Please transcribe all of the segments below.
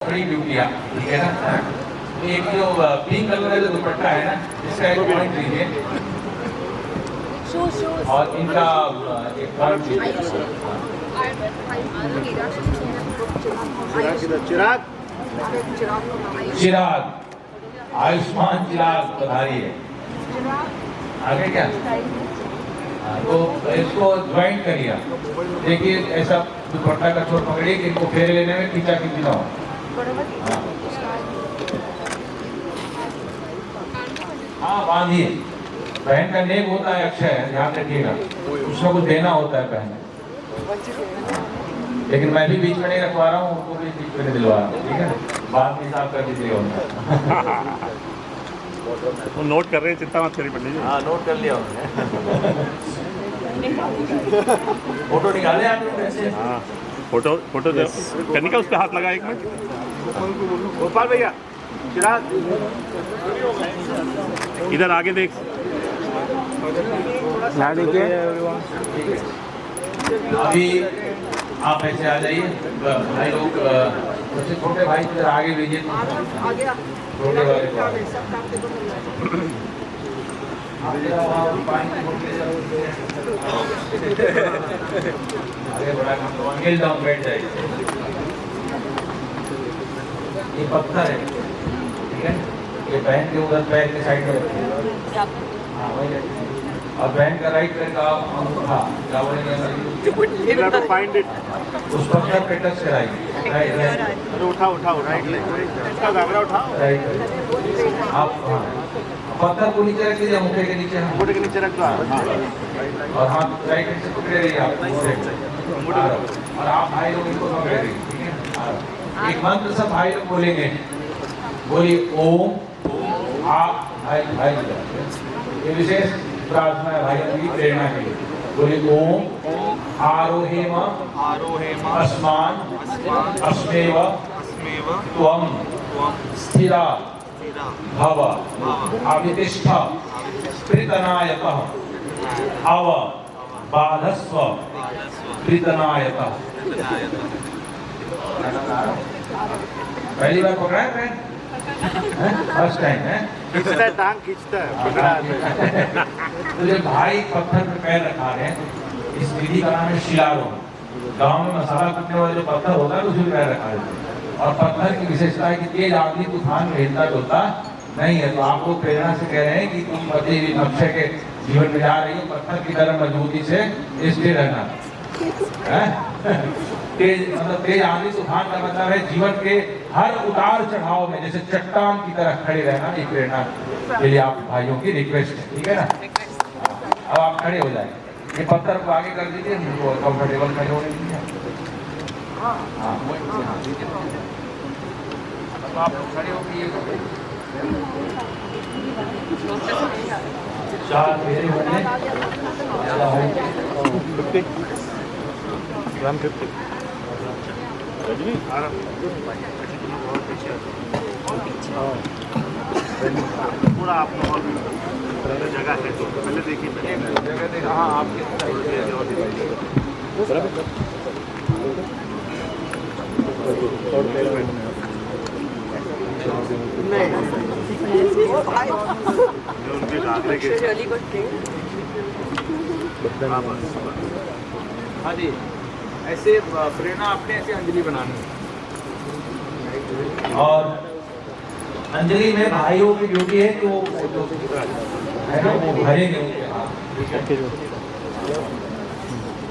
बड़ी ड्यूटी है, ठीक है ना। एक जो पिंक कलर का जो दुपट्टा है ना, इसका एक पॉइंट लीजिए और इनका एक पॉइंट लीजिए। चिराग चिराग, आयुष्मान चिराग पधारिए। आगे क्या, तो इसको ज्वाइन करिए। देखिए ऐसा दुपट्टा का छोर पकड़िए कि इनको फेरे लेने में खींचा खींची ना हो। हाँ बांधिए। बहन का नेक होता है अक्षय, ध्यान रखिएगा, कुछ ना कुछ देना होता है बहन। लेकिन मैं भी बीच में नहीं रखवा रहा हूँ, उनको भी बीच में दिलवा रहा हूँ, ठीक है। बात में हिसाब कर दीजिएगा उनका। वो नोट कर रहे हैं, चिंता मत करिए पंडित जी। हाँ नोट कर लिया उन्होंने। फोटो निकाले आपने कैसे? हाँ फोटो दे कनिका, उस पर हाथ लगा एक मिनट। गोपाल भैया, चिराग इधर आगे देख। अभी आप ऐसे आ जाइए भाई लोग, सबसे छोटे भाई इधर आगे भेजिए, छोटे वाले को आगे। आगे बढ़ा अंगेल डाउन बैठ जाइए। ये पत्थर है, ठीक है, ये बहन के उधर पैर के साइड में रखिए। हाँ वही रखिए। और बहन का राइट पैर का अंगूठा क्या बोलेंगे, फाइंड इट। उस पत्थर पे टच कराइए। राइट राइट, अरे उठाओ राइट, इसका घाघरा उठाओ। राइट आप, हाँ पत्थर को नीचे रख लीजिए, मुखे के नीचे, अंगूठे के नीचे रख दो। और हाथ राइट हैंड से पकड़े रहिए आप मुखे को। और आप भाई लोग इनको पकड़े रहिए, ठीक है। एक मंत्र सब भाई लोग बोलेंगे, बोलिए ओम आ भाई भाई। ये विशेष प्रार्थना है भाई की प्रेरणा के लिए। बोलिए ओम आरोहेम अस्मान अस्मेव त्वं स्थिरा भव अवितिष्ठ प्रीतनायतः अव बाधस्व प्रीतनायतः। पहली बार पकड़ा है, फर्स्ट टाइम है। खींचता है, टांग खींचता है, पकड़ा है। तो जब भाई पत्थर पे पैर रखा है, इस विधि का नाम है शिलारोहण। गांव में मसाला कूटने वाला जो पत्थर होता है उसमें पैर रखा है। और पत्थर की विशेषता है कि तेज आंधी तूफान में हिलता डुलता नहीं है। तो आप लोग प्रेरणा से कह रहे हैं कि तुम पति अक्षय के जीवन में जा रही हो, पत्थर की तरह मजबूती से स्थिर रहना। तेज मतलब तेज आंधी तूफान का मतलब है जीवन के हर उतार चढ़ाव में जैसे चट्टान की तरह खड़े रहना। ये प्रेरणा के लिए आप भाइयों की रिक्वेस्ट है, ठीक है ना। अब आप खड़े हो जाए, ये पत्थर को आगे कर दीजिए, कंफर्टेबल खड़े होने दीजिए। हाँ अब आप लोग खड़े होकर ये 4 फेरे होंगे, 150 पूरा आप जगह है तो पहले देखिए, जगह देखा। हाँ आपके उनके घाघरे के। हाँ जी, ऐसे प्रेरणा आपने ऐसे अंजलि बनानी है। और अंजलि में भाइयों की ड्यूटी है कि वो है ना वो भरेंगे उनके हाथ।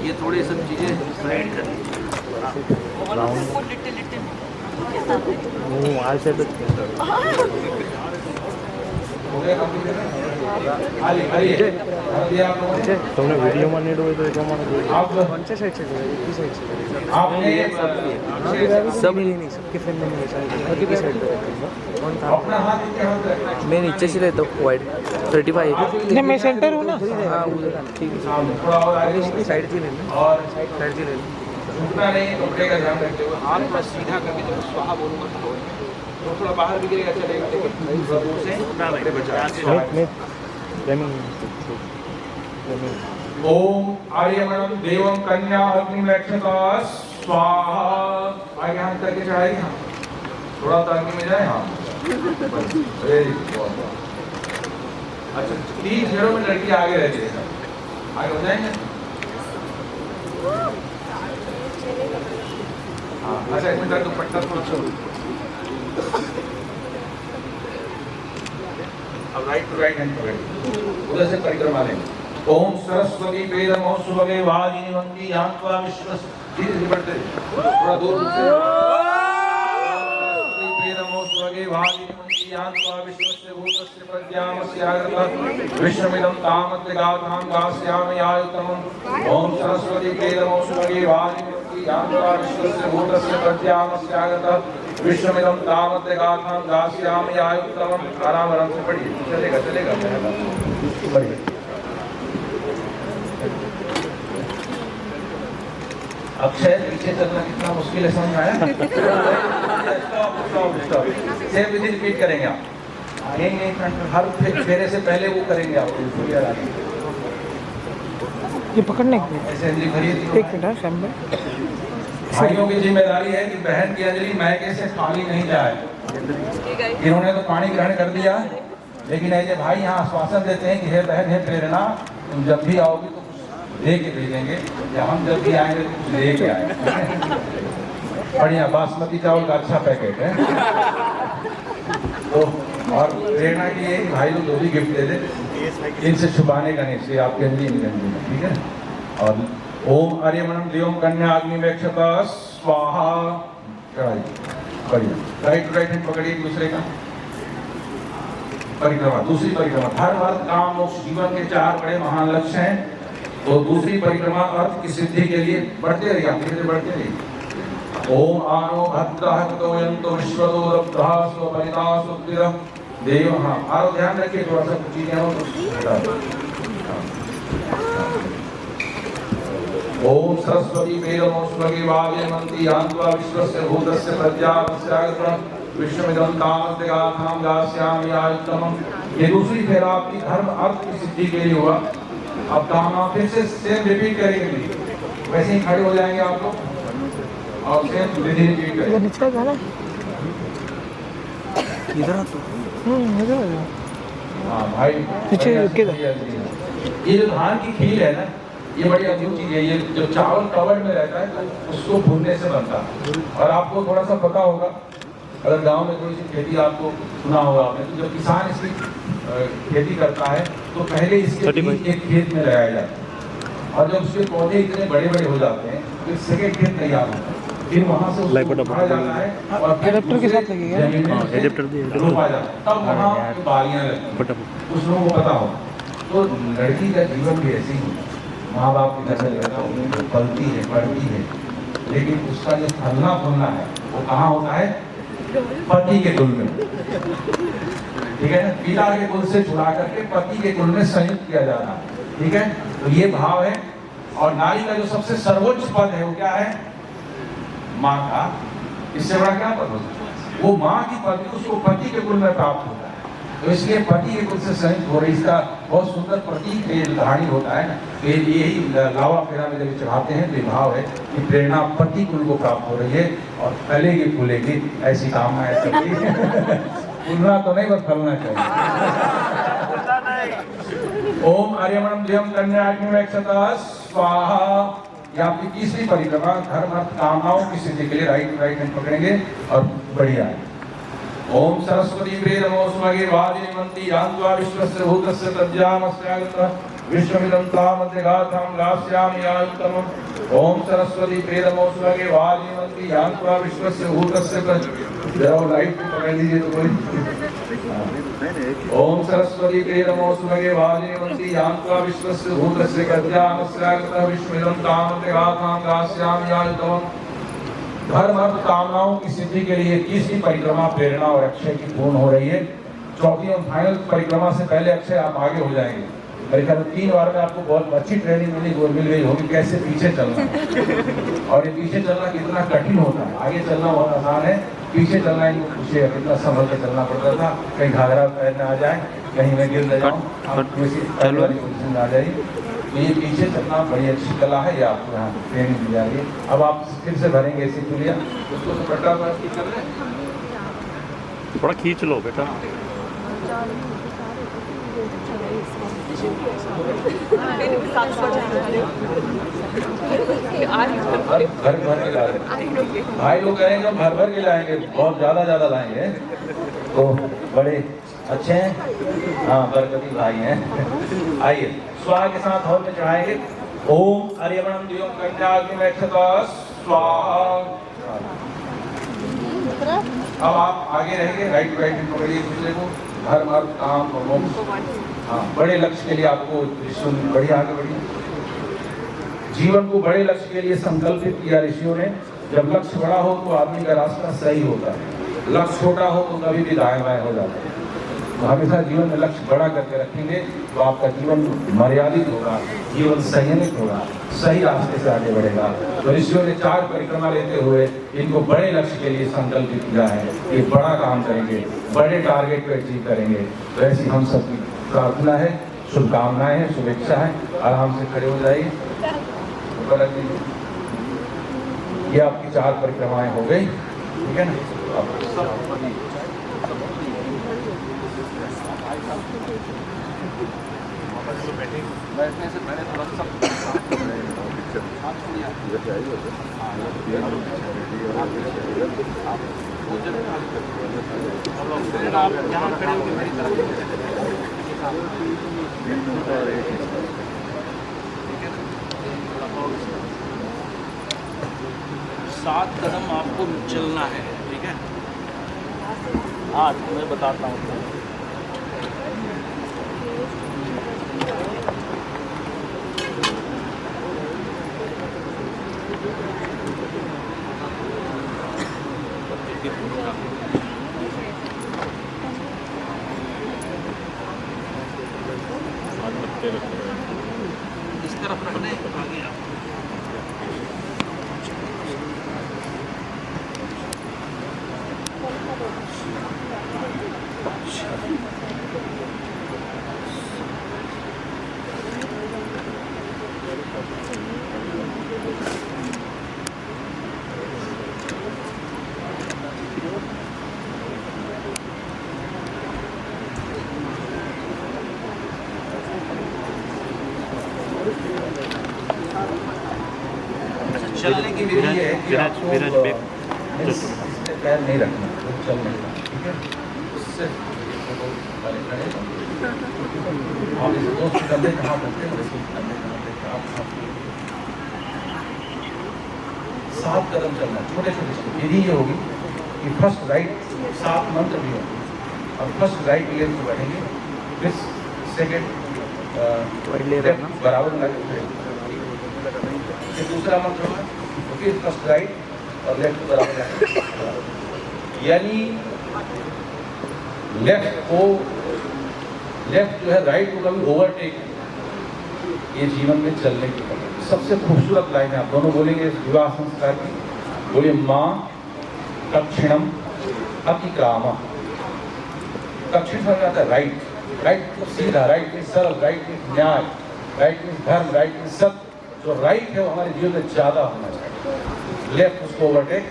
ये थोड़ी सब चीजें साइड कर तुमने वीडियो में नीड हुई तो एक आपने सब ही नहीं, सबके फ्रेंड में नहीं, साइड अपना हाथ नीचे हाथ रखना। मैं नीचे से लेता हूँ वाइड 35। नहीं मैं सेंटर हूँ ना। हाँ उधर ठीक है, थोड़ा और आगे साइड से लेना, और साइड से लेना। झुकना नहीं, कपड़े का ध्यान रखते हुए हाथ बस सीधा करके जब स्वाहा बोलूंगा तो थोड़ा बाहर भी गिरेगा चलेगा, लेकिन दूर से कपड़े बचा। ओम आर्यमणम देवम कन्या अग्नि रक्षका स्वाहा। आगे हाथ करके चढ़ाइए। थोड़ा सा आगे में जाए, हाँ वेरी गुड। अच्छा 3 फेरों में लड़की आगे रहती है, आगे हो जाएंगे। हाँ अच्छा 1 मिनट दुपट्टा थोड़ा सा, अब राइट टू राइट हैंड पकड़, उधर से परिक्रमा लेंगे। ओम सरस्वती वेदमो सुभगे वाजिनीवन्ति यान्त्वा विश्वस्, धीरे बढ़ते थोड़ा दूर से। सरस्वती वेदमो सुभगे वाजिनीवन्ति यान्त्वा विश्वस्य भूतस्य प्रज्ञामस्य आगतः विश्वमिदं तामत्र गाथां गास्यामि आयुतमम्। ओम सरस्वती वेदमो सुभगे वाजिनीवन्ति यान्त्वा विश्वस्य भूतस्य प्रज्ञामस्य आगतः विश्वमिदं तामत्र गाथां गास्यामि आयुतमम्। आराम आराम से पढ़िए, चलेगा चलेगा पढ़िए। अक्षय पीछे चलना कितना मुश्किल है, समझ में आया? सेम विधि रिपीट करेंगे आप, आएंगे हर फेरे से पहले वो करेंगे आप, ये पकड़ने के लिए ऐसे अंजलि खरीद। एक मिनट शाम में भाइयों की जिम्मेदारी है कि बहन की अंजलि मैके से खाली नहीं जाए। इन्होंने तो पानी ग्रहण कर दिया, लेकिन ऐसे भाई यहाँ आश्वासन देते हैं कि हे बहन हे प्रेरणा, तुम जब भी आओगी तो कुछ दे के भेजेंगे, या हम जब भी आएंगे तो कुछ दे के आएंगे। बढ़िया बासमती चावल का अच्छा पैकेट है। तो और प्रेरणा की है कि भाई लोग जो भी गिफ्ट दे दे, इनसे छुपाने का नहीं, इसलिए आपके अंजलि निकलनी है, ठीक है। और ओम आर्यमणम द्योम कन्या अग्निवेक्षता स्वाहा, बढ़िया राइट टू राइट हैंड पकड़िए दूसरे का। परिक्रमा, दूसरी परिक्रमा, धर्म अर्थ काम मोक्ष जीवन के 4 बड़े महान लक्ष्य हैं। तो दूसरी परिक्रमा अर्थ की सिद्धि के लिए बढ़ते रहिए, आप धीरे बढ़ते रहिए। ओम आनो भद्रः कृतोयन्तो विश्वतो रब्धः स्वपरिता सुप्तिरः देव। हाँ आरो ध्यान रखिए, थोड़ा सा चीजें हो तो। ओम सरस्वती वेदमो सुभगे वाजिनीवन्ति यान्त्वा विश्वस्य भूतस्य प्रज्ञामस्य आगतः विश्वमिदं तामस्य गाथां गास्यामि आयुतमम्। ये दूसरी फेरा आपकी धर्म अर्थ की सिद्धि के लिए हुआ। अब कामना फिर से सेम रिपीट करेंगे, वैसे ही खड़े हो जाएंगे आप लोग और सेम विधि रिपीट करेंगे। नीचे जाना इधर तो इधर। हाँ भाई पीछे ये जो धान की खीर है ना, ये बड़ी अद्भुत चीज है। ये जो चावल कवर्ड में रहता है तो उसको भूनने से बनता है। और आपको थोड़ा सा पता होगा, अगर गांव में थोड़ी सी खेती आपको सुना होगा आपने, तो जब किसान इसकी खेती करता है तो पहले इसके बीज एक खेत में लगाया जाता है, और जब उसके पौधे इतने बड़े बड़े हो जाते हैं तो सेकेंड खेत तैयार होता है, फिर वहाँ से उसको उठाया जाता है और एडेप्टर के साथ लगेगा, रोपा जाता है, तब वहाँ बालियाँ लगती हैं। उस लोगों को पता होगा। तो लड़की का जीवन भी ऐसे ही, माँ बाप की घर में रहना, वो पलती है पढ़ती है, लेकिन उसका जो फलना फूलना है वो कहाँ होता है? पति के कुल में, ठीक है ना। पिता के कुल से छुड़ा करके पति के कुल में संयुक्त किया जाना, ठीक है। तो ये भाव है। और नारी का जो सबसे सर्वोच्च पद है वो क्या है? माँ का। इससे बड़ा क्या पद होता है? वो माँ की पदवी उसको पति के कुल में प्राप्त होता है। तो इसलिए पति के कुल से संयुक्त हो रही, इसका बहुत सुंदर प्रतीक धारणी होता है ना। यही लावा फेरा में जब चढ़ाते हैं तो भाव है कि प्रेरणा पति कुल को प्राप्त हो रही है और फैलेगी फूलेगी, ऐसी कामना है सबकी। फूलना तो नहीं, बस फलना चाहिए। ओम आर्यमणम द्वयम कन्या अग्निवेक्षता स्वाहा। ये आपकी तीसरी परिक्रमा धर्म अर्थ कामनाओं की सिद्धि के लिए राइट हैंड पकड़ेंगे और बढ़िया है। ओम सरस्वती वेदमो सुभगे वाजिनीवन्ति यान्त्वा विश्वस्य भूतस्य प्रज्ञामस्य आगतः विश्वमिदं तामस्य गाथां गास्यामि आयुतमम्। ओम सरस्वती वेदमो सुभगे वाजिनीवन्ति यान्त्वा विश्वस्य भूतस्य जरा लाइट पकड़ लीजिए तो कोई। ओम सरस्वती वेदमो सुभगे वाजिनीवन्ति यान्त्वा विश्वस्य भूतस्य प्रज्ञामस्य आगतः विश्वमिदं तामस्य गाथां गास्यामि आयुतमम्। धर्म अर्थ कामनाओं की सिद्धि के लिए तीसरी परिक्रमा प्रेरणा और अक्षय की पूर्ण हो रही है। चौथी और फाइनल परिक्रमा से पहले अक्षय आप आगे हो जाएंगे। मेरे ख्याल में 3 बार में आपको बहुत अच्छी ट्रेनिंग मिल गई होगी कैसे पीछे चलना है। और ये पीछे चलना कितना कठिन होता है, आगे चलना बहुत आसान है, पीछे चलना इनको पूछे कितना संभल के चलना पड़ता था। कहीं घाघरा पैर में आ जाए, कहीं मैं गिर न जाऊँ, पोजिशन आ जाइए। तो ये पीछे चलना बड़ी अच्छी कला है, ये आपको यहाँ ट्रेनिंग दी जा रही है। अब आप फिर से भरेंगे इसी पुलिया, उसको दुपट्टा पर कर लें। थोड़ा खींच लो बेटा। भर भर के ला रहे हैं। भाई लोग कहेंगे हम भर भर के लाएंगे, बहुत ज्यादा लाएंगे तो बड़े अच्छे हैं। हाँ, बरकती भाई हैं। आइए स्वाहा के साथ हॉल में चढ़ाएंगे। ओम अर्यमणम द्वियों कन्याग्निमेक्षता स्वाहा। अब आप आगे रहेंगे, राइट पकड़िए एक दूसरे को। धर्म अर्थ काम और मोक्ष, हाँ, बड़े लक्ष्य के लिए आपको ऋषियों ने बढ़िया आगे बढ़िए। जीवन को बड़े लक्ष्य के लिए संकल्पित किया ऋषियों ने। जब लक्ष्य बड़ा हो तो आदमी का रास्ता सही होता है, लक्ष्य छोटा हो तो कभी भी दाएं बाएं हो जाता है। तो हमेशा जीवन में लक्ष्य बड़ा करके रखेंगे तो आपका जीवन मर्यादित होगा, जीवन संयमित होगा, सही रास्ते से आगे बढ़ेगा। तो ऋषियों ने 4 परिक्रमा लेते हुए इनको बड़े लक्ष्य के लिए संकल्पित किया है। ये बड़ा काम करेंगे, बड़े टारगेट को अचीव करेंगे। तो ऐसी हम सबकी प्रार्थना है, शुभकामनाएं हैं, शुभेच्छा है। आराम से खड़े हो जाइए। ये आपकी 4 परिक्रमाएं हो गई, ठीक है ना। बैठने से पहले थोड़ा सा आप यहाँ खड़े होकर मेरी तरफ 7 कदम आपको चलना है, ठीक है। हाँ, मैं बताता हूँ। इस तरफ रखने आगे आप चलने की विधि है कि आपको पैर नहीं रखना, तो चलने का, ठीक है। उससे आप इस दोस्त कंधे कहाँ रखते हैं, इसको कंधे कहाँ रखते हैं, आप 7 कदम चलना, छोटे छोटे। विधि ये होगी कि फर्स्ट राइट, 7 मंत्र भी होंगे। अब फर्स्ट राइट लेयर को बढ़ेंगे, फिर सेकेंड लेफ्ट बराबर लगे, फिर दूसरा मंत्र होगा, फिर फर्स्ट राइट और लेफ्ट बराबर। यानी लेफ्ट जो है राइट को कभी ओवरटेक, ये जीवन में चलने की सबसे खूबसूरत लाइन है। आप दोनों बोलेंगे विवाह संस्कार की, बोलिए माँ दक्षिणम अतिक्रामा। दक्षिण समझ आता है राइट, राइट तो सीधा, राइट में सरल, राइट में न्याय, राइट में धर्म, राइट में सत्य। जो राइट है वो हमारे जीवन में ज्यादा होना चाहिए, लेफ्ट उसको ओवरटेक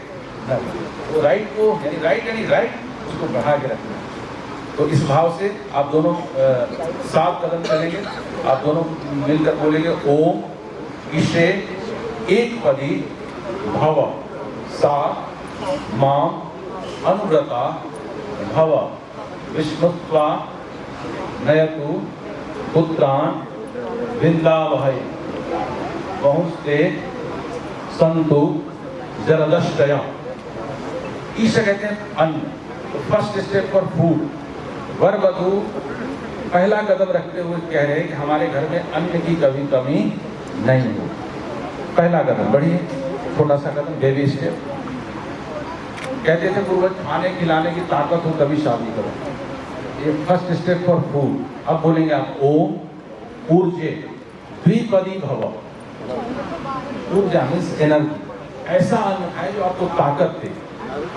न करें। वो राइट को यानी राइट उसको बढ़ा के रखना। तो इस भाव से आप दोनों 7 कदम चलेंगे। आप दोनों मिलकर बोलेंगे ओम ईशे एक पदी भव सा माम अनुव्रता भव विष्णुत्वा नयतु पुत्रान विंदावहै पहुँचते संतु जरदष्टया। ईशा कहते हैं अन्न, तो फर्स्ट स्टेप फॉर फूड। वर वधू पहला कदम रखते हुए कह रहे हैं कि हमारे घर में अन्न की कभी कमी नहीं हो। पहला कदम, बढ़िए छोटा सा कदम, बेबी स्टेप। कहते थे पूर्वज खाने खिलाने की ताकत हो तभी शादी करो। ये फर्स्ट स्टेप फॉर फूड। अब बोलेंगे आप ओम ऊर्जे द्विपदी भव। ऊर्जा मीन्स एनर्जी, ऐसा अन्न खाए जो आपको ताकत दे।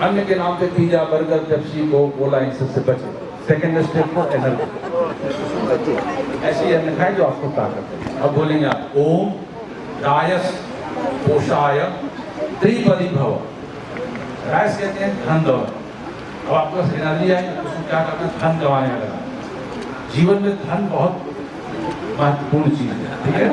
अन्न के नाम पे pizza, burger, Pepsi, Coke, cola इन सबसे बचे। सेकेंड स्टेप फॉर एनर्जी, ऐसी अन्न खाए जो आपको ताकत दे। अब बोलेंगे आप ओम रायस पोषाय त्रिपदी भव। रायस कहते हैं धन दौलत, अब आपके पास एनर्जी आई तो उसको क्या करना है, धन कमाने में लगा। जीवन में धन बहुत महत्वपूर्ण चीज है, ठीक है।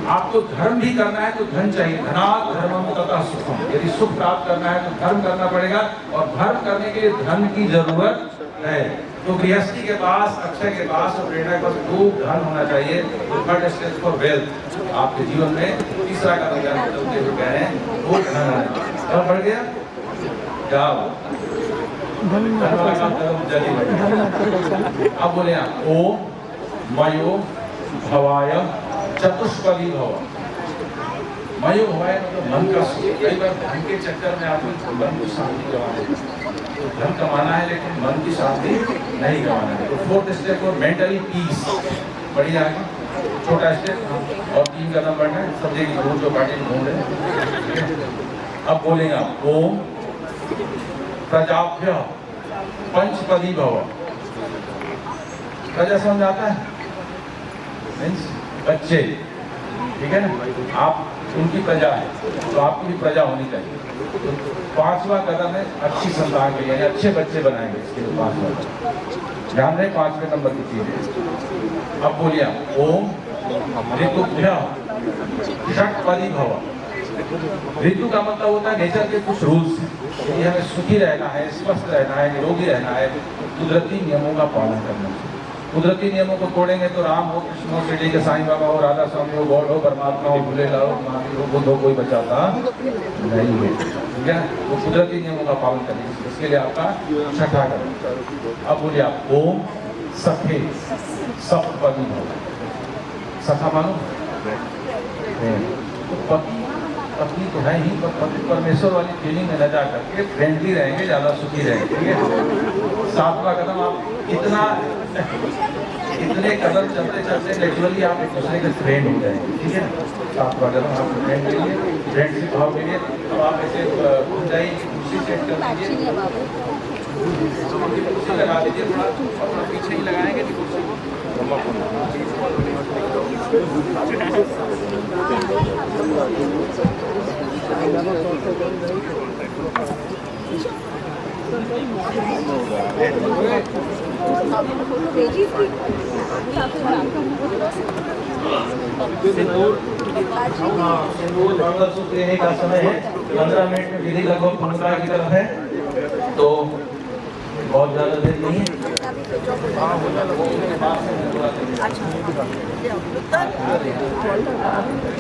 आपको धर्म भी करना है तो धन चाहिए, धनात् धर्मम तथा सुखम। यदि सुख प्राप्त करना है तो धर्म करना पड़ेगा, और धर्म करने के लिए धन की जरूरत है। तो गृहस्थी के पास, अक्षय के पास और प्रेरणा के पास खूब धन होना चाहिए। तो थर्ड स्टेज फॉर वेल्थ आपके जीवन में तीसरा कदम चलते हुए कह रहे हैं खूब धन होना चाहिए। और बढ़ गया क्या अब बोले आप ओम मयो भवाय चतुष्पदी भव। मयो भवाय मतलब मन का सुख। कई बार धन के चक्कर में आप मन की शांति गवा देते हैं। तो धन कमाना है लेकिन मन की शांति नहीं गवाना है। तो fourth step for mentally peace. बढ़िया आगे छोटा स्टेप और 3 कदम बढ़ना है। सब जगह घूम जो पार्टी घूम रहे। अब बोलेगा ओम प्रजाभ्य पंचपदी भव। प्रजा समझ आता है, मीन्स बच्चे, ठीक है ना। आप उनकी प्रजा है तो आपकी भी प्रजा होनी चाहिए। तो 5वां कदम है अच्छी संतान के लिए, यानी अच्छे बच्चे बनाएंगे। इसके लिए 5वां कदम ध्यान रहे, 5वें नंबर की चीज है। अब बोलिए ओम ऋतुभ्य षट्पदी भव। ऋतु का मतलब होता है नेचर के कुछ रूल्स हैं। यदि हमें सुखी रहना है, स्वस्थ रहना है, निरोगी रहना है, कुदरती नियमों का पालन करना चाहिए। कुदरती नियमों को तोड़ेंगे तो राम हो, कृष्ण हो, शिरडी के साईं बाबा हो, राधा स्वामी हो, गॉड हो, परमात्मा हो, भूलेला हो, महावीर हो, बुद्ध हो, कोई बचाता नहीं है, ठीक है। वो कुदरती नियमों का पालन करेंगे। इसके लिए आपका छठा करें। अब बोलिए आप ओम सखे सप्तपदी भव। सखा मानो तो पत्नी तो है ही, पर पति परमेश्वर वाली फीलिंग में न जा करके फ्रेंडली रहेंगे, ज्यादा सुखी रहेंगे, ठीक है। 7वां कदम आप इतने कदम चलते चलते नेचुरली आप एक दूसरे के फ्रेंड हो जाएंगे, ठीक है। 7वां कदम आप फ्रेंड के लिए, फ्रेंडशिप भाव के लिए। अब आप ऐसे जाइए, कुर्सी सेट कर दीजिए, कुर्सी लगा दीजिए थोड़ा, और थोड़ा पीछे ही लगाएंगे कुर्सी को। सिंदूर मंगलसूत्र लेने का समय है। 15 मिनट में विधि लगभग पूर्णता की तरफ है, तो बहुत ज्यादा देर नहीं है।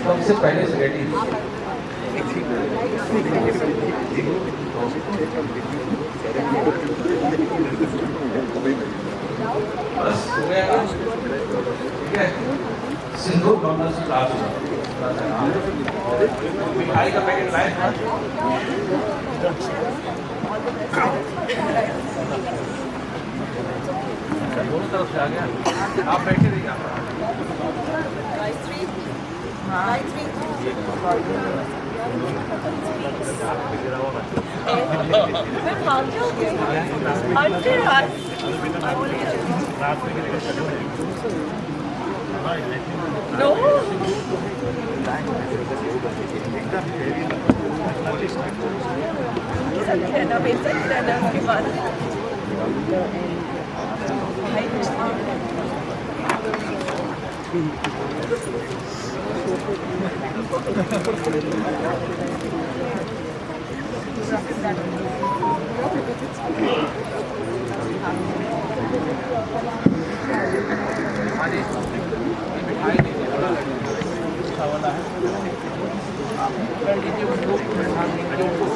सबसे पहले से रेडी बस हो गया, ठीक है। सिंदूर मंगलसूत्र आप मिठाई का पैकेट लाए दोनों तरफ से आ गया। आप बैठे रहिए।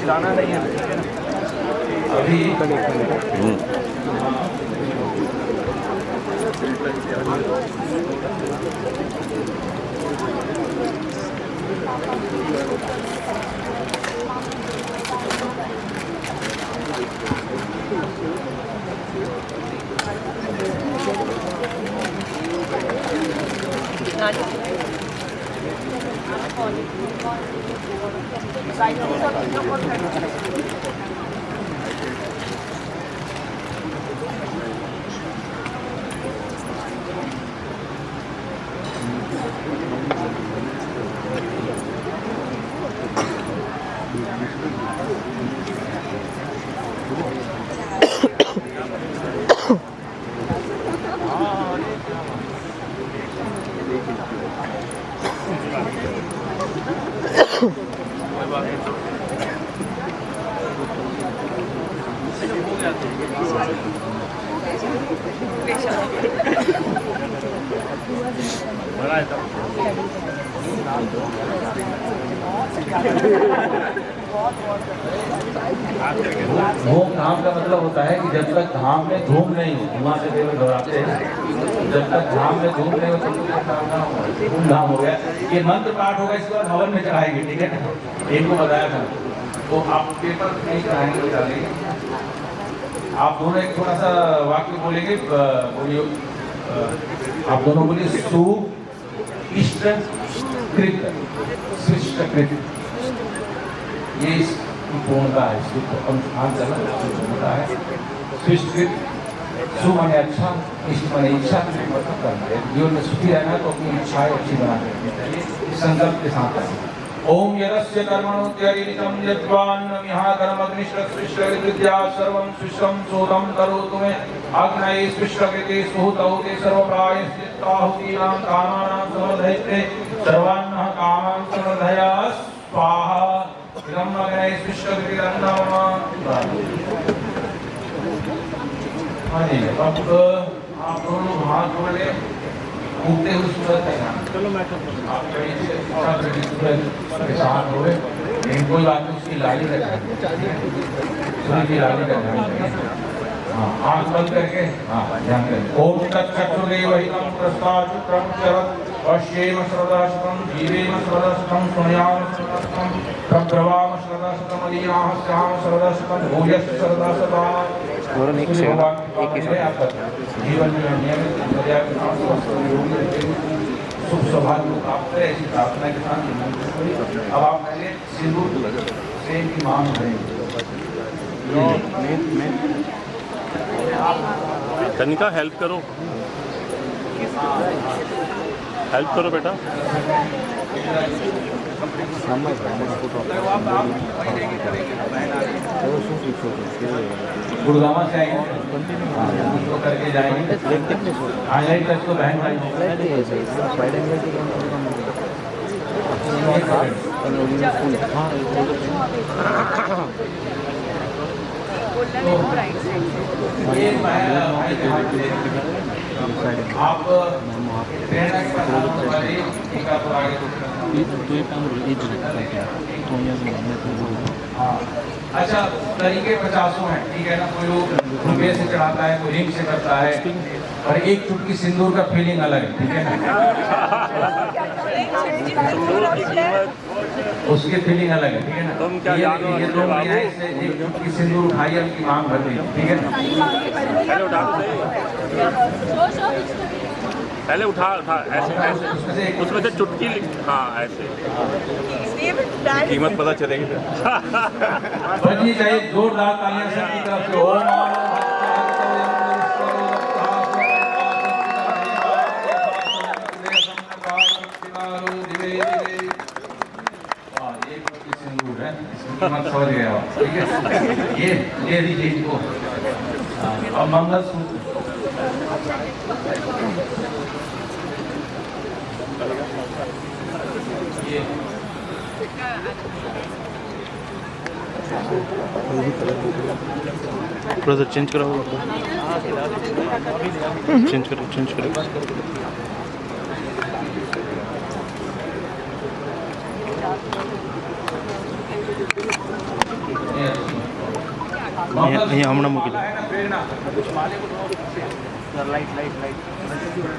खिलाना नहीं है अभी। धूम धाम का मतलब होता है कि जब तक धाम में धूम नहीं हो, धुआं से केवल घबराते हैं, जब तक धाम में धूम नहीं हो तब तक धूम धाम हो गया। ये मंत्र पाठ होगा, इसके बाद हवन में चढ़ाएंगे, ठीक है ना? इनको बताया था, तो आप पेपर नहीं चढ़ाएंगे, डालेंगे। आप दोनों एक थोड़ा सा वाक्य बोलेंगे, बोलिए, आप दोनों बोलिए, सु इष्ट कृत सृष्ट कृत। ये पूर्णता है, पूर्णता है। सृष्टिकृत, सु माने अच्छा, इष्ट माने इच्छा, मतलब करना है। जीवन में सुखी रहना तो अपनी इच्छाएं अच्छी बनानी चाहिए, इस संकल्प के साथ है। ओम यदस्य कर्मणोद्यरितं यद्वान्नमिहा कर्मग्निष्टसृष्टविद्या सर्वं सृष्टं सोदं करोतु मे अग्नये सृष्टकृते सुहृतौ सर्वप्रायश्चित्ताहुतीनां कामानां समर्धयते सर्वान्नः कामान् समर्धया स्वाहा। ब्रह्मग्नये सृष्टकृतिरन्नमः। हाँ जी, अब आप दोनों हाथ जोड़ ले, उगते हुए सूरज का ध्यान। चलो मैं आप परेशान हो गए, लेकिन कोई बात नहीं, उसकी लाली का ध्यान, सूर्य की लाली का ध्यान। हाँ, आँख बंद करके, हाँ, ध्यान करें। ओम तत्सत्सुदेवहितं प्रस्ताचुत्रं चरत् पश्येम श्रद्धाशतं जीवेम श्रद्धाशतं शृणुयाम श्रद्धाशतं प्रब्रवाम श्रद्धाशतं अलीयाः स्याम श्रद्धाशतं भूयश्च श्रद्धाशतं। और एक से एक ही साथ जीवन में नियमित सुख सौभाग्य प्राप्त है, ऐसी प्रार्थना के साथ अब आप पहले सिंदूर से की मांग करेंगे। कनिका हेल्प करो, हेल्प करो बेटा। गुड़गावा से आएंगे, उसको करके जाएंगे, हाईलाइट तक तो बहन भाई आप प्रेरणा के अच्छा, तरीके 50 हैं, ठीक है ना? कोई लोग रुपये से चढ़ाता है, कोई रिंग से करता है, और एक चुटकी सिंदूर का फीलिंग अलग है, ठीक है ना? उसकी फीलिंग अलग है, ठीक है ना? तुम क्या जानो, ये लोग यहाँ से एक चुटकी सिंदूर उठाई, अपनी मांग भर दी, ठीक है ना? पहले उठा पहले उठा ऐसे ऐसे उसमें से चुटकी, हाँ ऐसे कीमत पता चलेगी फिर। बजनी चाहिए जोरदार तालियां सबकी तरफ से। ओम सिंदूर है, इसकी कीमत समझ गए आप, ठीक है? ये ले लीजिए इनको। अब मंगलसूत्र, थोड़ा सा चेंज करो, चेंज करो, चेंज करो। ये हमने मुकी लाइट लाइट लाइट,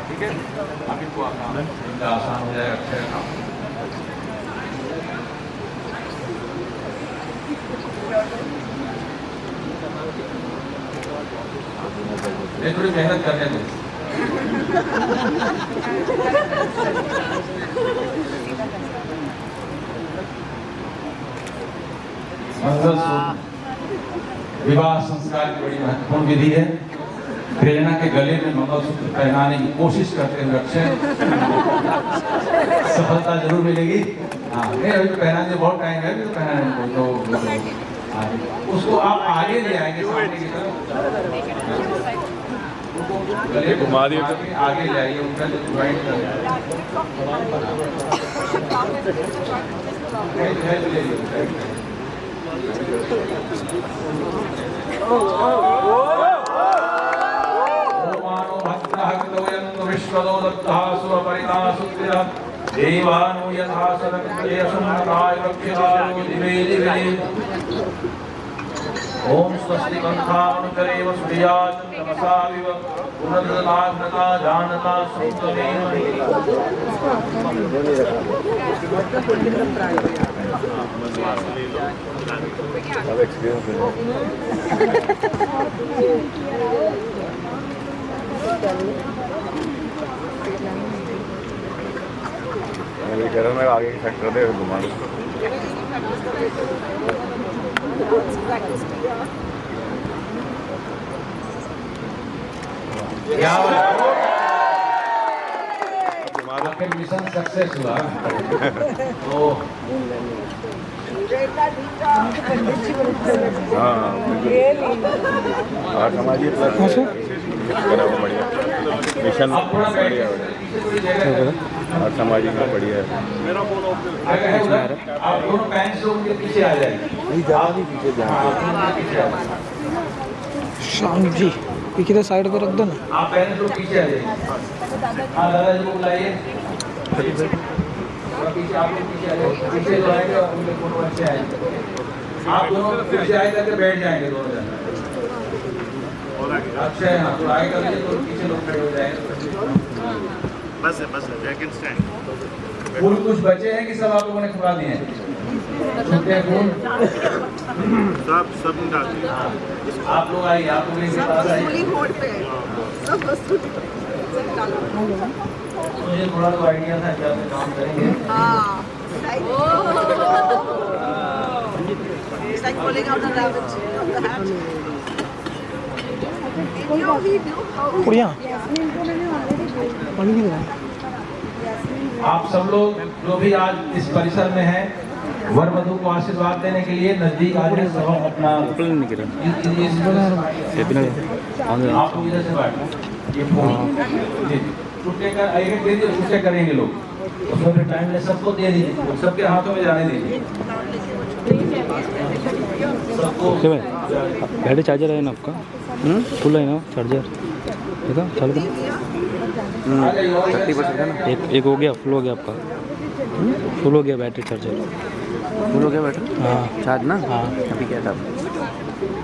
ठीक है? अब इनको आसान हो जाएगा, अच्छा काम। थोड़ी मेहनत करने दो। मंगलसूत्र विवाह संस्कार की बड़ी महत्वपूर्ण विधि है। प्रेरणा के गले में मंगलसूत्र पहनाने की कोशिश करते हुए अक्षय सफलता जरूर मिलेगी। हाँ, नहीं अभी तो पहनाने बहुत टाइम है, अभी तो पहनाने को तो उसको आप आगे ले आएंगे सामने की तरफ, गले को घुमा दिए तो। आगे ले आइए, उनका जो ज्वाइंट कर विश्वदो दत्तः सुरपरिता सुत्रिरा देवानो यथा सदक्ते असुन्नताय वक्षितारो दिवे दिवे ओम स्वस्ति कंठानुकरे वसुधिया तमसा विव पुनर्दताग्नता जानता संतमेन अब एक्सपीरियंस मैं कह रहा हूँ मैं आगे की सेक्टर दे घुमा दूँ। क्या आपके मिशन सक्सेस हुआ तो हाँ और समाजी प्लस करा हुआ बढ़िया मिशन बढ़िया और समाजी का बढ़िया है। आप दोनों पैंट से उनके पीछे आ जाएंगे, शाम जी पीछे तो साइड पे रख दो ना। आप पैंट से पीछे आ जाइए। हाँ दादाजी को बुलाइए, पीछे आप लोग पीछे आ जाइए, पीछे जो आएंगे और उनके दोनों बच्चे आएंगे, आप दोनों पीछे आए करके बैठ जाएंगे दोनों जन। अच्छा है, हाँ तो आगे कर लीजिए, तो पीछे लोग खड़े हो जाएंगे। बस है जैकेट स्टैंड। फूल कुछ बचे हैं कि सब आप लोगों ने खिला दिए हैं? छुट्टे फूल सब निकाल दिए। आप लोग आइए, आप लोग इनके पास आइए। मुझे थोड़ा तो आइडिया था कि आप काम करेंगे। It's like pulling out a rabbit of the hat. बढ़िया पानी भी दे। आप सब लोग जो भी आज इस परिसर में हैं, वर वधु को आशीर्वाद देने के लिए नजदीक आ जाए। सब अपना आप लोग इधर से बैठो। ये फूल छुट्टे का एक दे दीजिए, छुट्टे करेंगे लोग, उसमें फिर टाइम ले, सबको दे दीजिए, सबके हाथों में जाने दीजिए सबको। बैटरी चार्जर है ना आपका? फुल है ना चार्जर? देखा चलो 30% है ना। एक हो गया, फुल हो गया आपका। फुल हो गया बैटरी चार्जर। फुल हो गया बैटरी? हाँ चार्ज ना। हाँ अभी क्या था?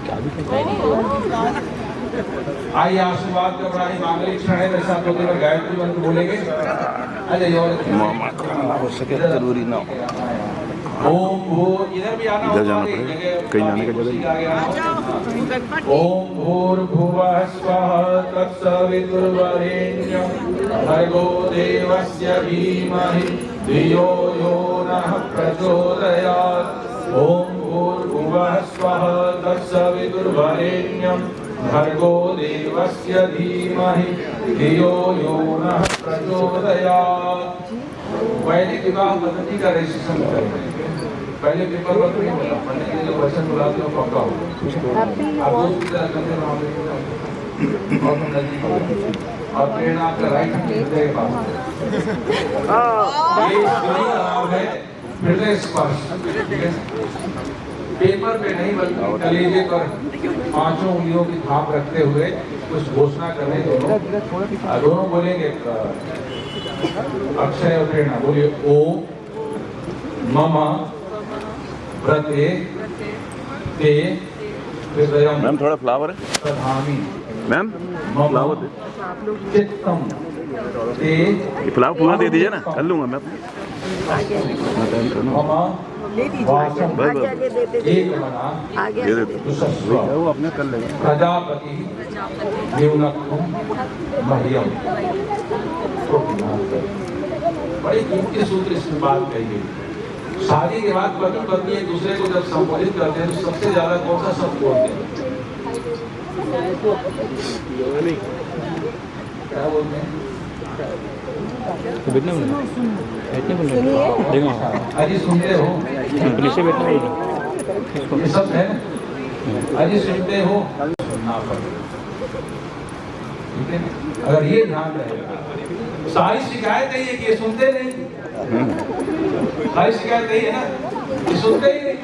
क्या अभी क्या? आइए आशीर्वाद का बड़ा ही मांगलिक क्षण है। मेरे साथ होते हुए गायत्री मंत्र बोलेंगे। हो सके जरूरी ना हो। ओम भू, इधर भी आना इधर जाना पड़ेगा, कहीं जाने का जगह नहीं। ओम भूर्भुवः स्वः तत्सवितुर्वरेण्यं भर्गो देवस्य धीमहि धियो यो नः प्रचोदयात्। ओम भूर्भुवः स्वः तत्सवितुर्वरेण्यं भर्गो देवस्य धीमहि धियो यो नः प्रचोदयात्। वैदिक विवाह पद्धति का रजिस्ट्रेशन करेंगे। पहले पेपर वर्क नहीं होता, पंडित जी जो वचन बुलाते हो पक्का हो। आप दोस्त की तरह करते रहो और हम नजदीक हो और प्रेरणा आपका राइट हृदय के पास। ये वही नाम है हृदय स्पर्श। पेपर पे नहीं बल्कि कलेजे पर पांचों उंगलियों की थाप रखते हुए कुछ घोषणा करने दोनों बोलेंगे अक्षय और प्रेरणा। बोलिए ओम मम व्रते ते हृदयम। मैम थोड़ा फ्लावर है प्रधामी मैम, फ्लावर दे। चित्तम ते ये फ्लावर पूरा दे दीजिए ना, कर लूँगा मैं। मम वाचम एक मना दे दे दुसस्व वो अपने कर लेगा। प्रजापति देवनक्खम मह्यम। बड़ी कीमती सूत्र इसमें बात कही गई। शादी के बाद पति पत्नी एक दूसरे को जब संबोधित करते हैं तो सबसे ज्यादा कौन सा शब्द बोलते हैं? क्या बोलते हैं? बैठने बोल रहे देखो अजी सुनते हो? नीचे बैठने बोल रहे ये सब है अजी सुनते हो सुनना पड़ेगा। ठीक है? अगर ये ध्यान रहेगा, सारी शिकायत है ये कि ये सुनते नहीं, सारी शिकायत यही है ना, ये सुनते ही नहीं।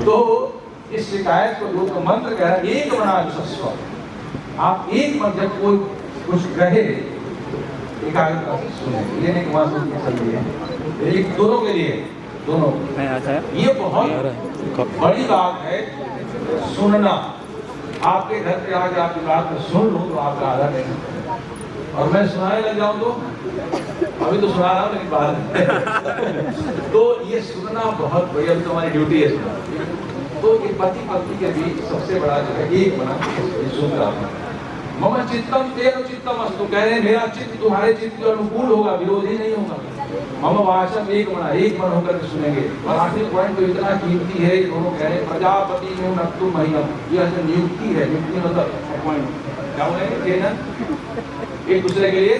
तो इस शिकायत को दूर, मंत्र कह रहा है एक बना विश्व। आप एक मत, जब कोई कुछ कहे एकाग्रता से सुने, ये नहीं वहां सुन के चल दिए, एक दोनों के लिए, दोनों ये बहुत बड़ी बात है सुनना। आपके घर पे आके आपकी बात में सुन लूं तो आपका आधा नहीं, और मैं सुनाने लग जाऊं तो अभी तो सुना रहा हूं लेकिन बाद तो ये सुनना बहुत बड़ी, अभी तो हमारी ड्यूटी है सुनना। तो ये पति पत्नी के बीच सबसे बड़ा जो है एक बना सुन रहा हूं। मम चित्तम तेरो चित्तम अस्तु, कह रहे हैं मेरा चित्त तुम्हारे चित्त के अनुकूल होगा, विरोधी नहीं होगा। मम वाचम एक बना, एक मन होकर के सुनेंगे। और आखिरी पॉइंट तो इतना कीमती है, दोनों कह रहे हैं प्रजापति में नक्तु महिम, यह नियुक्ति है, नियुक्ति मतलब अपॉइंट, क्या बोलेंगे ना, एक दूसरे के लिए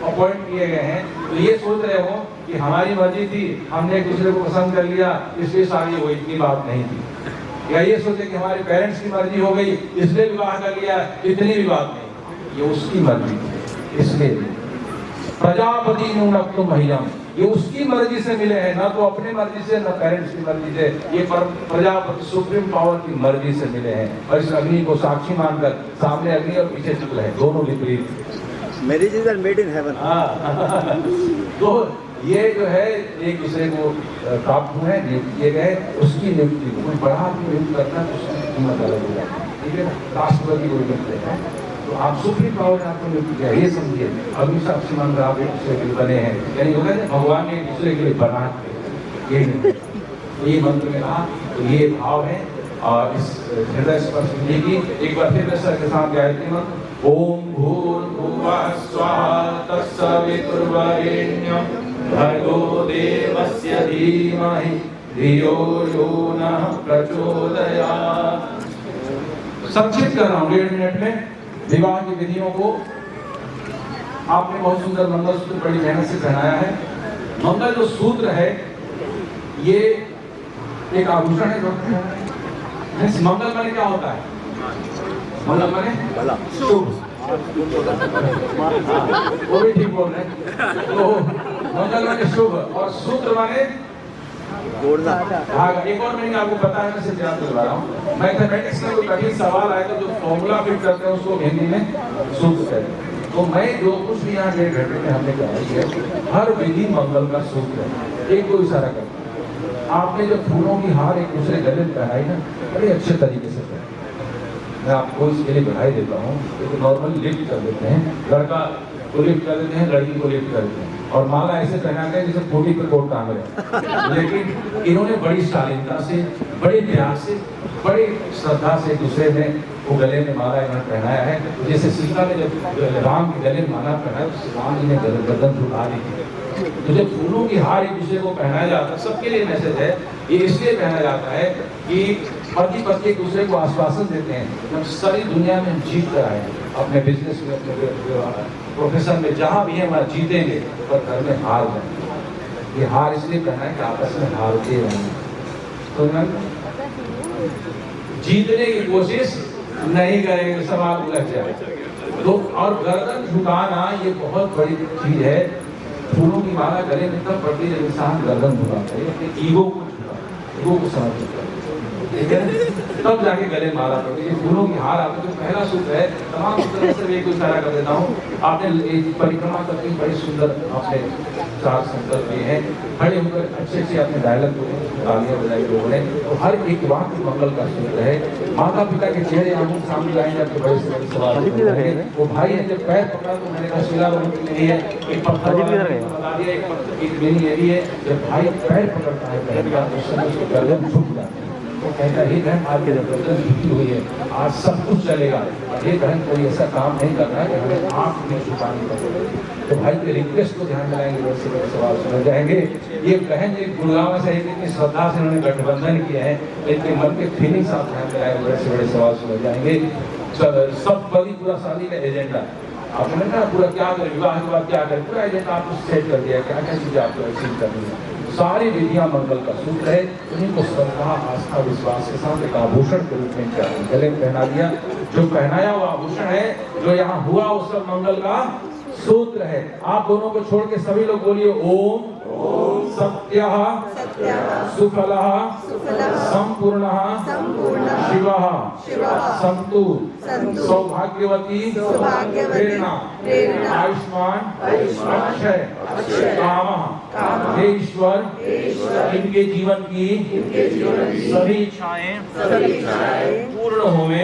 अपॉइंट किए गए हैं। तो ये सोच रहे हो कि हमारी मर्जी थी, हमने एक दूसरे को पसंद कर लिया इसलिए शादी हुई, इतनी बात नहीं थी। या ये सोचे कि हमारे पेरेंट्स की मर्जी हो गई इसलिए विवाह कर लिया, इतनी भी बात नहीं, ये उसकी मर्जी थी इसलिए। प्रजापति न्यूनत्व महिलम, ये उसकी मर्जी से मिले हैं, ना तो अपनी मर्जी से ना पेरेंट्स की मर्जी से, ये प्रजापति सुप्रीम पावर की मर्जी से मिले हैं। और इस अग्नि को साक्षी मानकर सामने अग्नि और पीछे शुक्ल है, दोनों विपरीत। Marriages are made in heaven. तो ये जो है एक दूसरे को प्राप्त हुए हैं, नियुक्त किए गए, उसकी नियुक्ति को कोई बढ़ा के नियुक्त करना तो उसकी कीमत अलग हो जाती है। ठीक है ना, राष्ट्रपति को नियुक्त करते हैं तो आप सुप्रीम पावर ने आपको नियुक्त किया, ये समझिए। अभी साक्षी मान आप एक दूसरे के लिए बने हैं, यानी होगा ना भगवान ने एक दूसरे के लिए बना के, ये मंत्र में कहा। तो ये भाव है और इस हृदय स्पर्श की एक बार फिर सर के साथ गायत्री मंत्र, ओम भूर्भुवः स्वः तत्सवितुर्वरेण्यं भर्गो देवस्य धीमहि धियो यो नः प्रचोदयात्। संक्षिप्त कर रहा हूँ 1.5 मिनट में विवाह की विधियों को। आपने बहुत सुंदर मंगलसूत्र बड़ी मेहनत से पहनाया है। मंगल जो सूत्र है ये एक आभूषण है। इस मंगल माने क्या होता है? मंगल माने शुभ, वो भी ठीक बोल रहे हैं। तो मंगल माने शुभ और सूत्र माने जोड़ना। एक और मीनिंग आपको पता है, मैं सिर्फ याद करवा रहा हूँ। मैथमेटिक्स में कोई कठिन सवाल आए तो जो फॉर्मूला फिट करते हैं उसको हिंदी में सूत्र कहते हैं। तो मैं जो कुछ भी यहाँ 1.5 घंटे में हमने कराई है, हर विधि मंगल का सूत्र है। एक को इशारा करता है, आपने जो फूलों की हार एक दूसरे गले में पहनाई ना, बड़े अच्छे तरीके से पहनाई। मैं आपको इसके लिए बधाई देता हूँ। तो नॉर्मली लिफ्ट कर देते हैं, लड़का को लिफ्ट कर देते हैं, लड़की को लिफ्ट कर देते हैं, और माला ऐसे पहनाते हैं जैसे फोटी पर कोट टांग रहे। लेकिन इन्होंने बड़ी शालीनता से, बड़े प्यार से, बड़ी श्रद्धा से दूसरे में वो गले में माला इन्होंने पहनाया है। जैसे सीता ने जब राम के गले में माला पहनाया तो राम जी ने गर्दन झुका दी थी। तो जब फूलों की हार एक दूसरे को पहनाया जाता है, सबके लिए मैसेज है, ये इसलिए पहना जाता है कि पति पत्नी एक दूसरे को आश्वासन देते हैं हम सारी दुनिया में जीत कर आए, अपने बिजनेस में, अपने प्रोफेशन में, जहाँ भी है वहाँ जीतेंगे, पर घर में हार जाएंगे। ये हार इसलिए पहना है कि आपस में हारते रहेंगे, तो जीतने की कोशिश नहीं करेंगे, सब आप उलझ जाए। तो और गर्दन झुकाना ये बहुत बड़ी चीज है। फूलों की माला गले में तब पड़ती है जब इंसान गर्दन झुकाता है, अपने ईगो को झुकाता है, ईगो को समझ, ठीक है, तब जाके गले माला पड़ती है। फूलों की हार आपका जो पहला सूत्र है, तमाम सूत्र से एक इशारा कर देता हूँ। आपने परिक्रमा करके बड़ी सुंदर आपने 4 संकल्प लिए हैं, खड़े होकर अच्छे से अपने डायलॉग बोले, तालियां बजाई लोगों ने, तो हर एक वाक्य मंगल का सूत्र है। माता पिता के चेहरे आंखों सामने लाएंगे, आपके बड़े से बड़े सवाल। वो भाई ने जब पैर पकड़ा तो मैंने कहा शिला नहीं है, एक पत्थर बता दिया, एक मीनिंग ये भी है, जब भाई पैर पकड़ता है बहन का तो उससे उसको गर्दन झुक जाती है। वो कहता है बहन आपकी गर्दन झुकी हुई है, आज सब कुछ चलेगा, ये बहन कोई ऐसा काम नहीं कर रहा है कि हमें आँख में झुकानी पड़े। तो भाई के रिक्वेस्ट को ध्यान में लाएंगे, बड़े से बड़े सवाल समझ जाएंगे। ये बहन एक गुड़गांव से इतनी श्रद्धा से उन्होंने गठबंधन किया है, इनके मन के फीलिंग्स आप ध्यान में लाएंगे, बड़े से बड़े सवाल समझ जाएंगे। सब बड़ी पूरा शादी का एजेंडा आपने ना पूरा क्या करें, विवाह के बाद क्या करें, पूरा एजेंडा आपको सेट कर दिया, क्या क्या चीजें आपको अचीव करनी है। सारी विधियां मंगल का सूत्र है, उन्हीं को श्रद्धा आस्था विश्वास के साथ एक आभूषण के रूप में गले में पहना दिया। जो पहनाया हुआ आभूषण है, जो यहाँ हुआ वो सब मंगल का सूत्र है। आप दोनों को छोड़ के सभी लोग बोलिए ओम सत्यः सुफलः संपूर्णः शिवः संतु सौभाग्यवती प्रेरणा आयुष्मान अक्षय कामः। हे ईश्वर, इनके जीवन की सभी इच्छाएं पूर्ण होवे,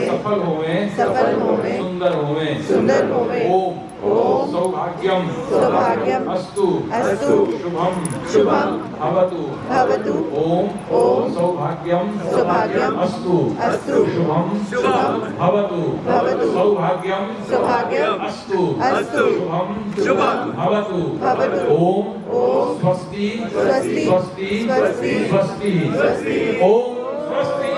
सफल होवे, सुंदर होवे। ओम सौभाग्यम अस्तु शुभम भवतु। ओम सौभाग्यम अस्तु शुभम भवतु। सौभाग्यम अस्तु शुभम भवतु। ओम स्वस्ति स्वस्ति स्वस्ति। ओम स्वस्ति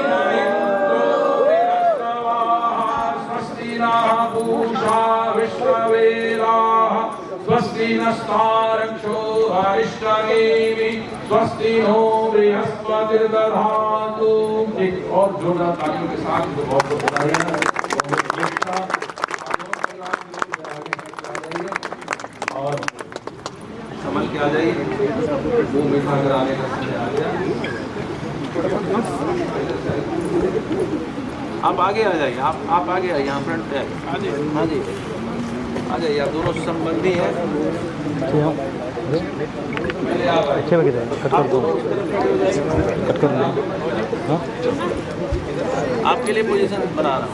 पूषा विश्ववेदाः स्वस्ति नस्तारक्षो अरिष्टनेमि स्वस्ति नो बृहस्पतिर्दधातु। एक और जोरदार तालियों के साथ बहुत बहुत बधाई। और संभल के आ जाइए, वो मीठा कराने का समय आ गया। आप आगे आ जाइए, आप आगे आइए, यहाँ फ्रंट पे हाँ जी आ जाइए। आप दोनों संबंधी हैं, पहले आप आइए। कट कर दो, कट कर दो। आपके लिए पोजीशन बना रहा हूँ।